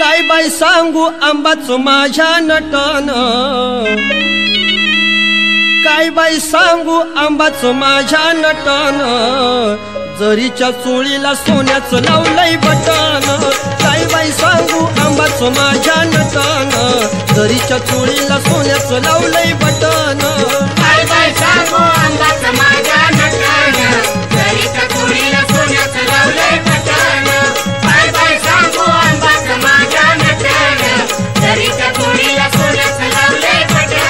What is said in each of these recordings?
काय बाई सांगू आंबाच माझ्या नटन, काय बाई सांगू आंबाच माझ्या नटन, जरीच्या चोळीला सोन्याचं लावलंय बटन। काय बाई सांगू आंबाच माझ्या नटन, जरीच्या चोळीला सोन्याचं लावलंय बटन। काय बाई सांगू आंबाच माझ्या नटन, जरीच्या चोळीला सोन्याचं लावलंय बटन। काय बाई सांगू आंबाच माझ्या नटन, जरीच्या चोळीला सोन्याचं लावलंय बटन।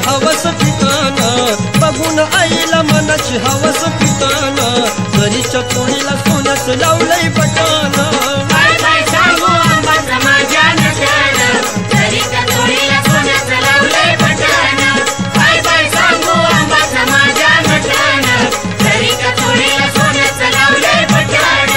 हवस पिताना बघून आईला मनाची हवस पिताना, जरीच्या चोळीला सोन्याचं लावलंय बटन। काय बाई सांगू आंबाच माझ्या नटन, जरीच्या चोळीला सोन्याचं लावलंय बटन। काय बाई सांगू आंबाच माझ्या नटन, जरीच्या चोळीला सोन्याचं लावलंय बटन।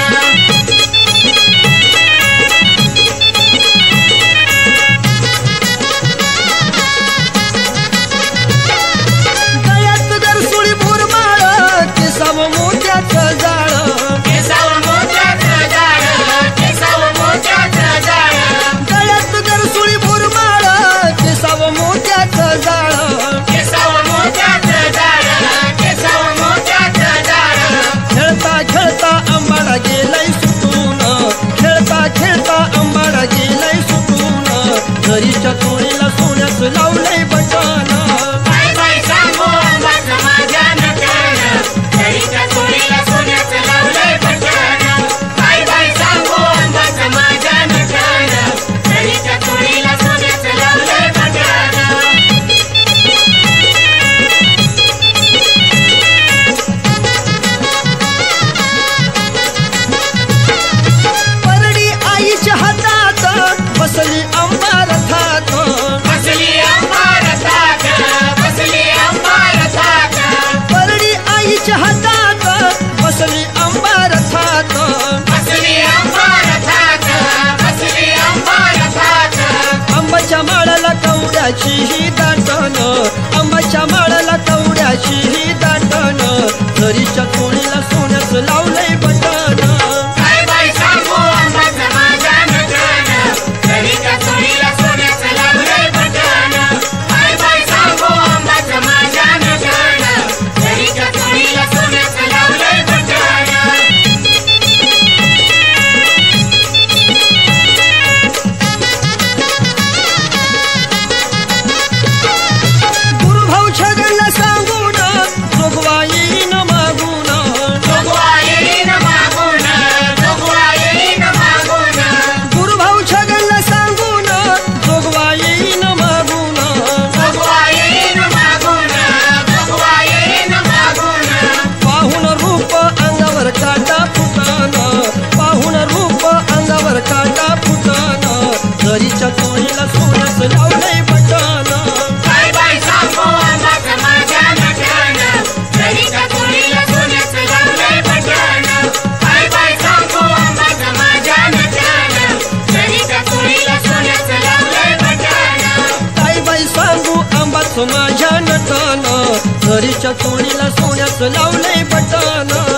जरीच्या चोळीला सोन्याचं लावलंय बटन। काय बाई सांगू आंबाच माझ्या नटन, जरीच्या चोळीला सोन्याचं लावलंय बटन। काय बाई सांगू आंबाच माझ्या नटन, जरीच्या चोळीला सोन्याचं लावलंय बटन। परडी आईच्या हातात बसली अंबार थात, बसली अंबार थात, बसली अंबार थात। परडी आईच्या हातात बसली अंबार थात, बसली अंबार थात, बसली अंबार थात। आंबाच्या माळाला कवड्याची ही दाटन, आंबाच्या माळाला कवड्याची ही दाटन, जरीच्या चोळीला सोन्याचं लावलंय बटन। काय बाई सांगू आंबाच माझ्या नटन, जरीच्या चोळीला सोन्याचं लावलंय बटन। काय बाई सांगू आंबाच माझ्या नटन, जरीच्या चोळीला सोन्याचं लावलंय बटन। गुरुभाऊ छगनला सांगून जोगवाईन मागून, जोगवाईन मागून, जोगवाईन मागून। गुरुभाऊ छगनला सांगून जोगवाईन मागून, जोगवाईन मागून, जोगवाईन मागून। पाहून रूप अंगावर काटा फुटान, पाहून रूप अंगावर काटा फुटान, जरीच्या चोळीला सोन्याचं लावलंय बटन। काय बाई सांगू आंबाच माझ्या नटन, जरीच्या चोळीला सोन्याचं लावलंय बटन। काय बाई सांगू आंबाच माझ्या नटन, जरीच्या चोळीला सोन्याचं लावलंय बटन। काय बाई सांगू आंबाच माझ्या नटन, जरीच्या चोळीला सोन्याचं लावलंय बटन।